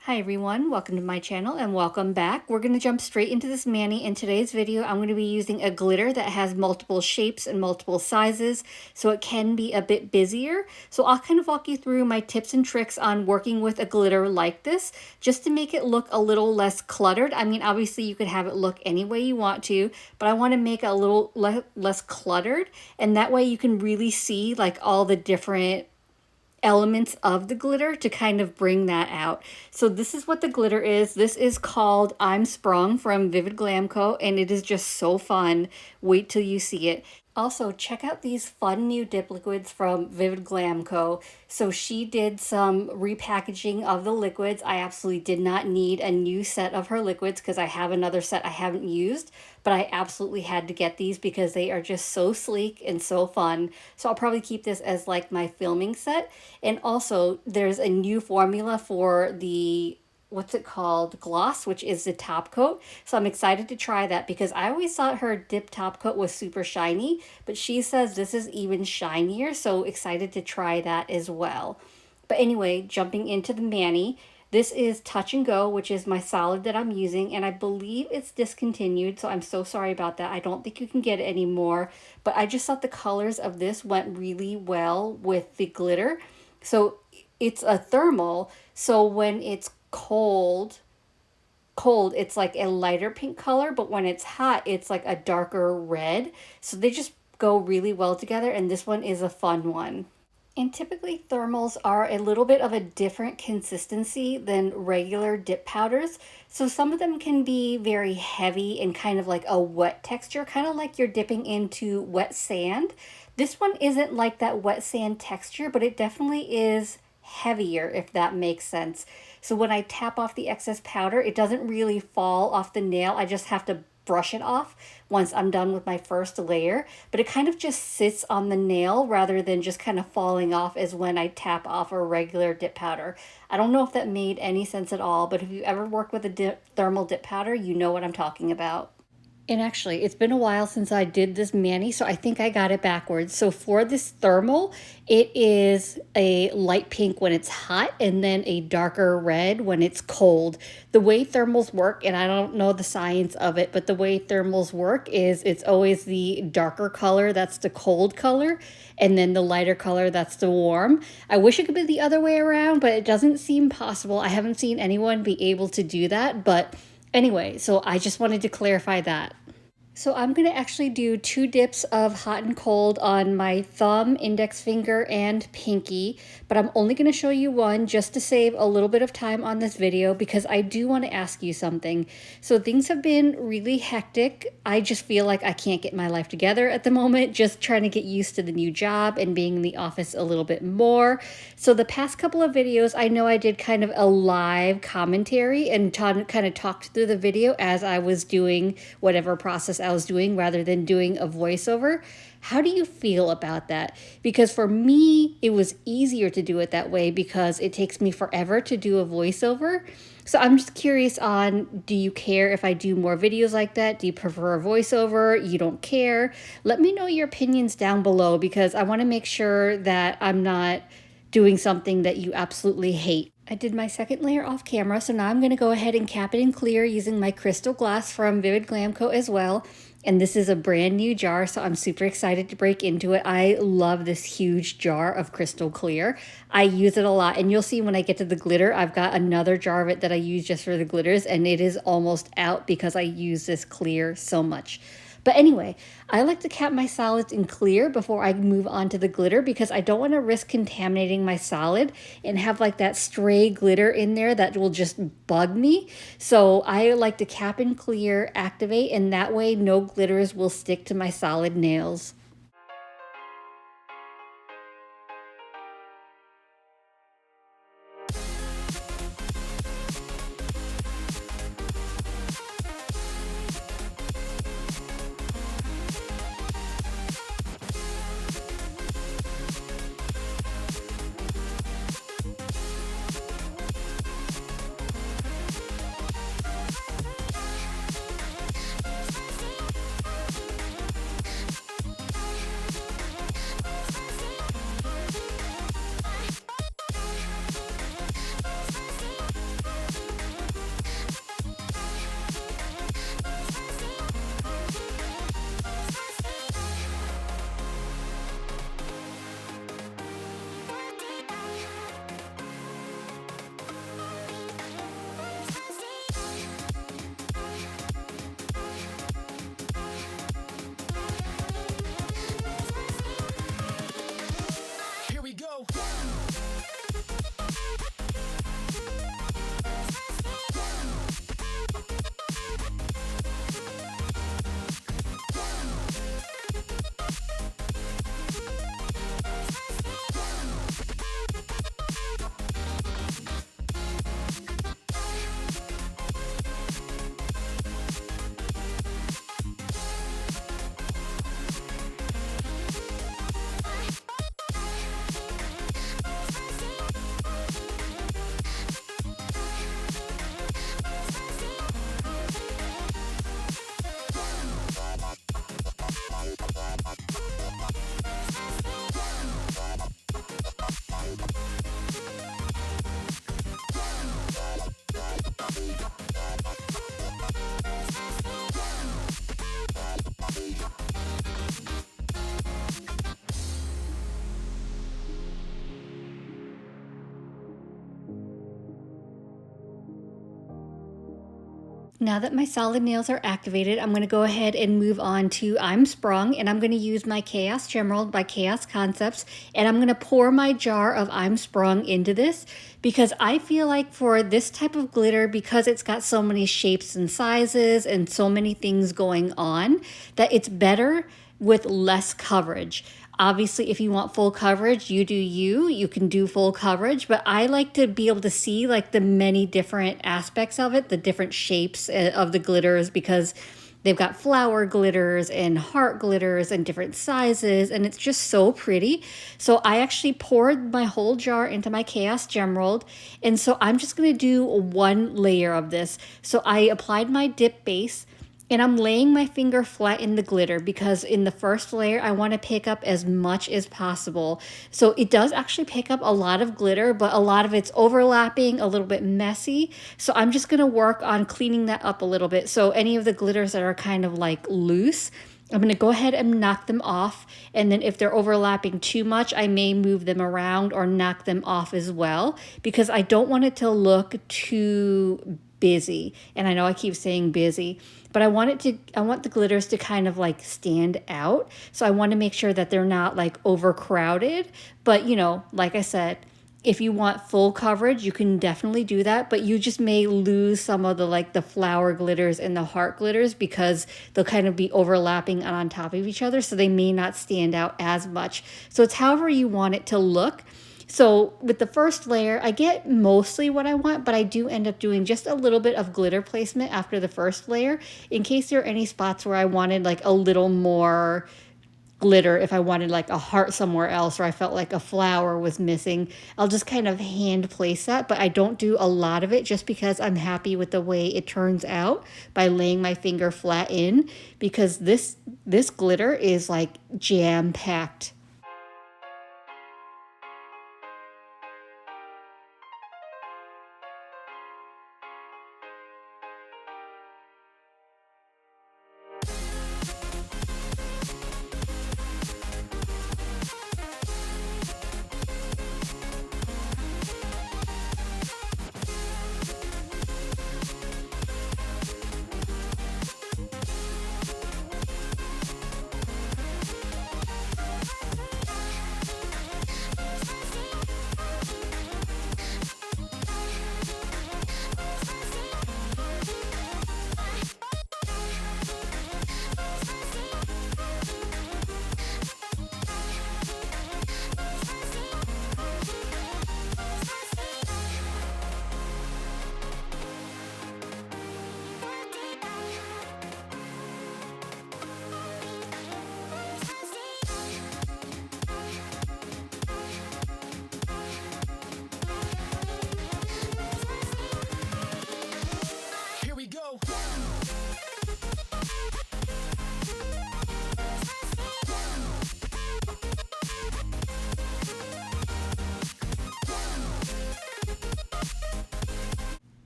Hi everyone, welcome to my channel and welcome back. We're going to jump straight into this mani. In today's video, I'm going to be using a glitter that has multiple shapes and multiple sizes, so it can be a bit busier. So I'll kind of walk you through my tips and tricks on working with a glitter like this, just to make it look a little less cluttered. I mean, obviously you could have it look any way you want to, but I want to make it a little less cluttered, and that way you can really see like all the different elements of the glitter to kind of bring that out. So this is what the glitter is. This is called I'm Sprung from Glam Co, and it is just so fun. Wait till you see it. Also, check out these fun new dip liquids from Glam Co. So she did some repackaging of the liquids. I absolutely did not need a new set of her liquids because I have another set I haven't used, but I absolutely had to get these because they are just so sleek and so fun. So I'll probably keep this as like my filming set. And also there's a new formula for the what's it called, gloss, which is the top coat. So I'm excited to try that because I always thought her dip top coat was super shiny, but she says this is even shinier, so excited to try that as well. But anyway, jumping into the mani, this is Touch and Go, which is my solid that I'm using, and I believe it's discontinued, so I'm so sorry about that. I don't think you can get it anymore, but I just thought the colors of this went really well with the glitter. So it's a thermal, so when it's cold, it's like a lighter pink color, but when it's hot, it's like a darker red. So they just go really well together, and this one is a fun one. And typically thermals are a little bit of a different consistency than regular dip powders. So some of them can be very heavy and kind of like a wet texture, kind of like you're dipping into wet sand. This one isn't like that wet sand texture, but it definitely is heavier, if that makes sense. So when I tap off the excess powder, it doesn't really fall off the nail. I just have to brush it off once I'm done with my first layer, but it kind of just sits on the nail rather than just kind of falling off as when I tap off a regular dip powder. I don't know if that made any sense at all, but if you ever worked with a thermal dip powder, you know what I'm talking about. And actually, it's been a while since I did this mani, so I think I got it backwards. So for this thermal, it is a light pink when it's hot and then a darker red when it's cold. The way thermals work, and I don't know the science of it, but the way thermals work is it's always the darker color, that's the cold color, and then the lighter color, that's the warm. I wish it could be the other way around, but it doesn't seem possible. I haven't seen anyone be able to do that, but anyway, so I just wanted to clarify that. So I'm going to actually do 2 dips of hot and cold on my thumb, index finger, and pinky, but I'm only going to show you one just to save a little bit of time on this video because I do want to ask you something. So things have been really hectic. I just feel like I can't get my life together at the moment, just trying to get used to the new job and being in the office a little bit more. So the past couple of videos, I know I did kind of a live commentary and kind of talked through the video as I was doing whatever process I was doing rather than doing a voiceover. How do you feel about that? Because for me, it was easier to do it that way because it takes me forever to do a voiceover. So I'm just curious on, do you care if I do more videos like that? Do you prefer a voiceover? You don't care? Let me know your opinions down below because I want to make sure that I'm not doing something that you absolutely hate. I did my second layer off camera, so now I'm going to go ahead and cap it in clear using my crystal glass from Glam Co as well. And this is a brand new jar, so I'm super excited to break into it. I love this huge jar of crystal clear. I use it a lot, and you'll see when I get to the glitter, I've got another jar of it that I use just for the glitters, and it is almost out because I use this clear so much. But anyway, I like to cap my solids in clear before I move on to the glitter because I don't want to risk contaminating my solid and have like that stray glitter in there that will just bug me. So I like to cap in clear, activate, and that way no glitters will stick to my solid nails. Now that my solid nails are activated, I'm going to go ahead and move on to I'm Sprung, and I'm going to use my Chaos Gem Roll by Chaos Concepts, and I'm going to pour my jar of I'm Sprung into this because I feel like for this type of glitter, because it's got so many shapes and sizes and so many things going on, that it's better with less coverage. Obviously, if you want full coverage, you do you can do full coverage, but I like to be able to see like the many different aspects of it, the different shapes of the glitters, because they've got flower glitters and heart glitters and different sizes, and it's just so pretty. So I actually poured my whole jar into my Chaos Gem Rolled, and so I'm just going to do one layer of this. So I applied my dip base, and I'm laying my finger flat in the glitter because in the first layer, I want to pick up as much as possible. So it does actually pick up a lot of glitter, but a lot of it's overlapping, a little bit messy. So I'm just going to work on cleaning that up a little bit. So any of the glitters that are kind of like loose, I'm going to go ahead and knock them off. And then if they're overlapping too much, I may move them around or knock them off as well, because I don't want it to look too busy. And I know I keep saying busy, but I want the glitters to kind of like stand out. So I want to make sure that they're not like overcrowded. But you know, like I said, if you want full coverage, you can definitely do that, but you just may lose some of the like the flower glitters and the heart glitters because they'll kind of be overlapping on top of each other, so they may not stand out as much. So it's however you want it to look. So with the first layer, I get mostly what I want, but I do end up doing just a little bit of glitter placement after the first layer in case there are any spots where I wanted like a little more glitter. If I wanted like a heart somewhere else, or I felt like a flower was missing, I'll just kind of hand place that, but I don't do a lot of it just because I'm happy with the way it turns out by laying my finger flat in, because this glitter is like jam-packed.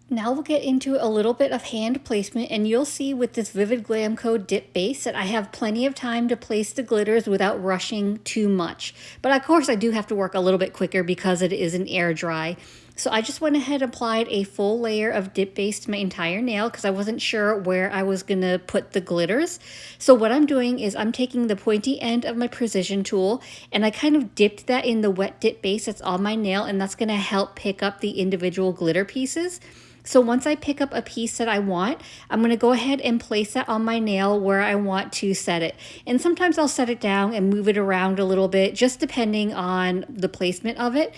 Now we'll get into a little bit of hand placement, and you'll see with this Vivid Glam Co dip base that I have plenty of time to place the glitters without rushing too much. But of course I do have to work a little bit quicker because it is an air dry. So I just went ahead and applied a full layer of dip base to my entire nail because I wasn't sure where I was going to put the glitters. So what I'm doing is I'm taking the pointy end of my precision tool and I kind of dipped that in the wet dip base that's on my nail, and that's going to help pick up the individual glitter pieces. So once I pick up a piece that I want, I'm going to go ahead and place that on my nail where I want to set it. And sometimes I'll set it down and move it around a little bit, just depending on the placement of it.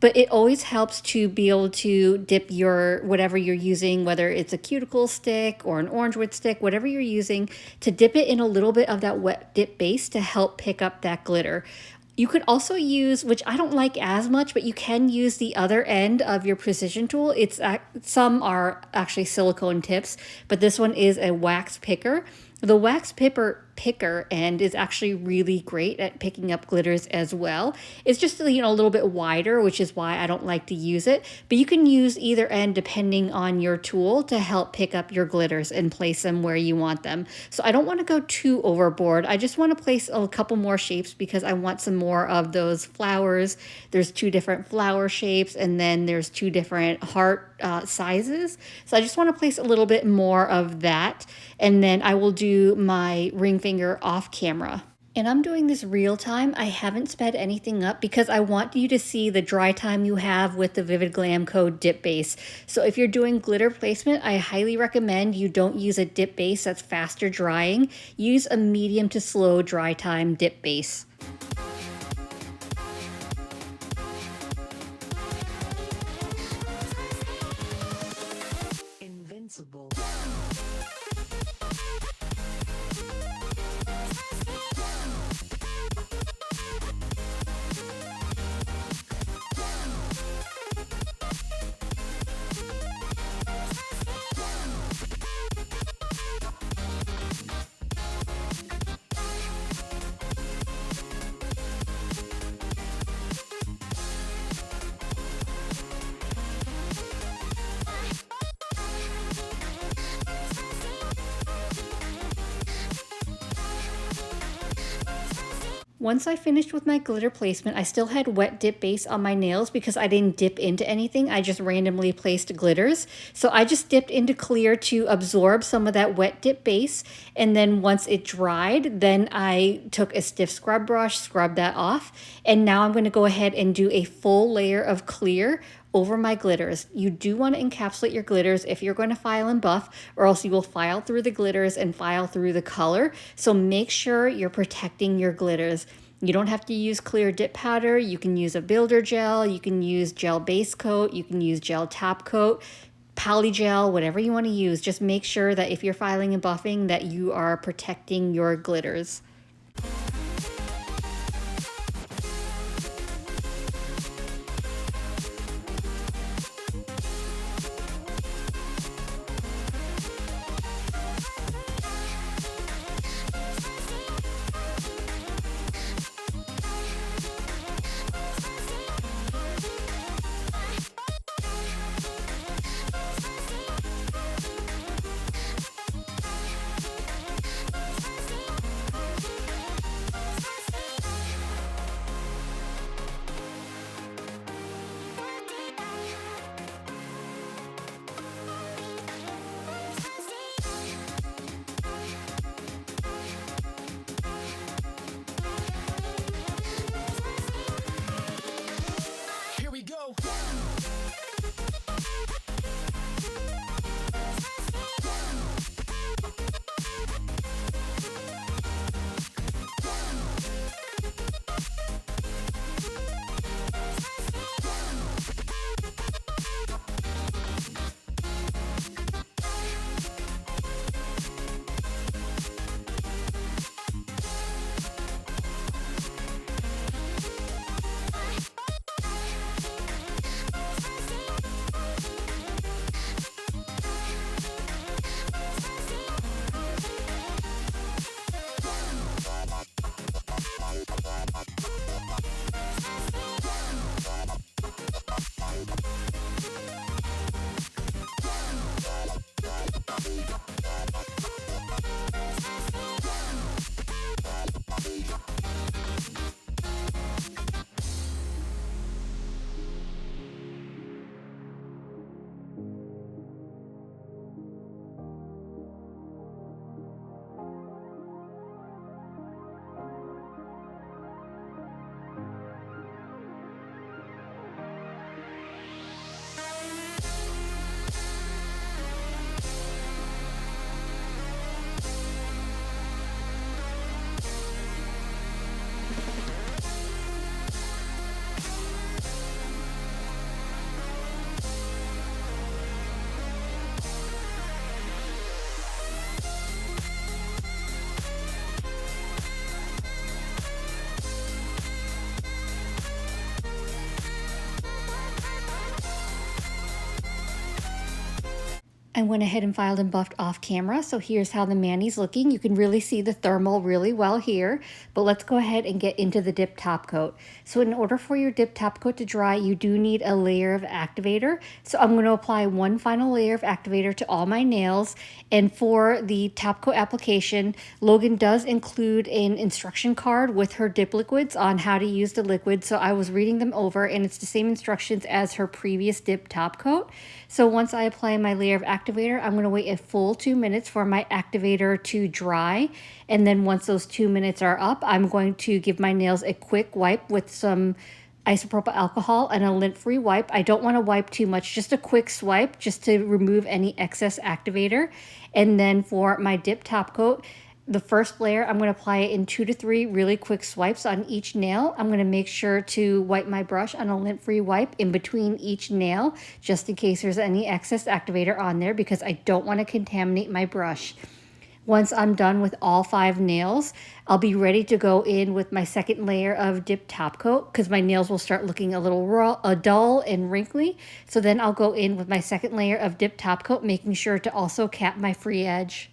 But it always helps to be able to dip your whatever you're using, whether it's a cuticle stick or an orange wood stick, whatever you're using, to dip it in a little bit of that wet dip base to help pick up that glitter. You could also use, which I don't like as much, but you can use the other end of your precision tool. It's some are actually silicone tips, but this one is a wax picker. The wax picker end is actually really great at picking up glitters as well. It's just, a little bit wider, which is why I don't like to use it. But you can use either end depending on your tool to help pick up your glitters and place them where you want them. So I don't want to go too overboard. I just want to place a couple more shapes because I want some more of those flowers. There's 2 different flower shapes, and then there's 2 different heart sizes. So I just want to place a little bit more of that, and then I will do my ring finger off camera. And I'm doing this real time. I haven't sped anything up because I want you to see the dry time you have with the Vivid Glam Co dip base. So if you're doing glitter placement, I highly recommend you don't use a dip base that's faster drying. Use a medium to slow dry time dip base. Invincible. Once I finished with my glitter placement, I still had wet dip base on my nails because I didn't dip into anything. I just randomly placed glitters. So I just dipped into clear to absorb some of that wet dip base. And then once it dried, then I took a stiff scrub brush, scrubbed that off. And now I'm going to go ahead and do a full layer of clear over my glitters. You do want to encapsulate your glitters if you're going to file and buff, or else you will file through the glitters and file through the color. So make sure you're protecting your glitters. You don't have to use clear dip powder. You can use a builder gel. You can use gel base coat. You can use gel top coat, poly gel, whatever you want to use. Just make sure that if you're filing and buffing that you are protecting your glitters. I went ahead and filed and buffed off camera, so here's how the mani's looking. You can really see the thermal really well here, but let's go ahead and get into the dip top coat. So in order for your dip top coat to dry, you do need a layer of activator. So I'm going to apply one final layer of activator to all my nails, and for the top coat application, Logan does include an instruction card with her dip liquids on how to use the liquid, so I was reading them over, and it's the same instructions as her previous dip top coat. So once I apply my layer of activator, I'm going to wait a full 2 minutes for my activator to dry. And then once those 2 minutes are up, I'm going to give my nails a quick wipe with some isopropyl alcohol and a lint-free wipe. I don't want to wipe too much, just a quick swipe just to remove any excess activator. And then for my dip top coat, the first layer, I'm going to apply it in 2 to 3 really quick swipes on each nail. I'm going to make sure to wipe my brush on a lint-free wipe in between each nail, just in case there's any excess activator on there, because I don't want to contaminate my brush. Once I'm done with all 5 nails, I'll be ready to go in with my second layer of dip top coat, because my nails will start looking a little raw, dull and wrinkly. So then I'll go in with my second layer of dip top coat, making sure to also cap my free edge.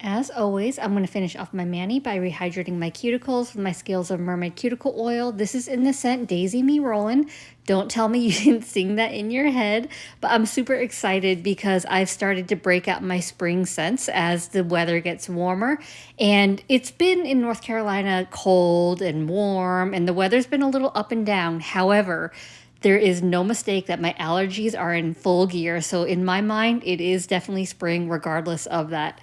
As always, I'm going to finish off my mani by rehydrating my cuticles with my scales of Mermaid cuticle oil. This is in the scent Daisy Me Rollin. Don't tell me you didn't sing that in your head, but I'm super excited because I've started to break out my spring scents as the weather gets warmer. And it's been in North Carolina cold and warm, and the weather's been a little up and down. However, there is no mistake that my allergies are in full gear. So in my mind, it is definitely spring regardless of that.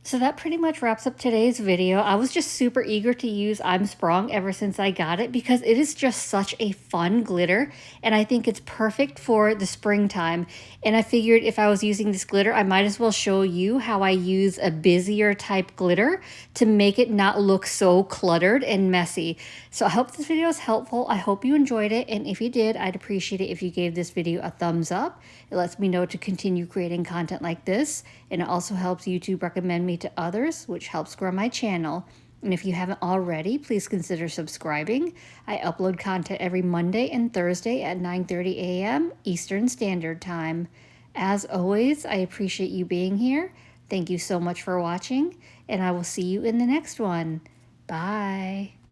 So that pretty much wraps up today's video. I was just super eager to use I'm Sprung ever since I got it, because it is just such a fun glitter, and I think it's perfect for the springtime. And I figured if I was using this glitter, I might as well show you how I use a busier type glitter to make it not look so cluttered and messy. So I hope this video is helpful. I hope you enjoyed it, and if you did, I'd appreciate it if you gave this video a thumbs up. It lets me know to continue creating content like this, and it also helps YouTube recommend me to others, which helps grow my channel. And if you haven't already, please consider subscribing. I upload content every Monday and Thursday at 9:30 a.m. Eastern Standard Time. As always, I appreciate you being here. Thank you so much for watching, and I will see you in the next one. Bye.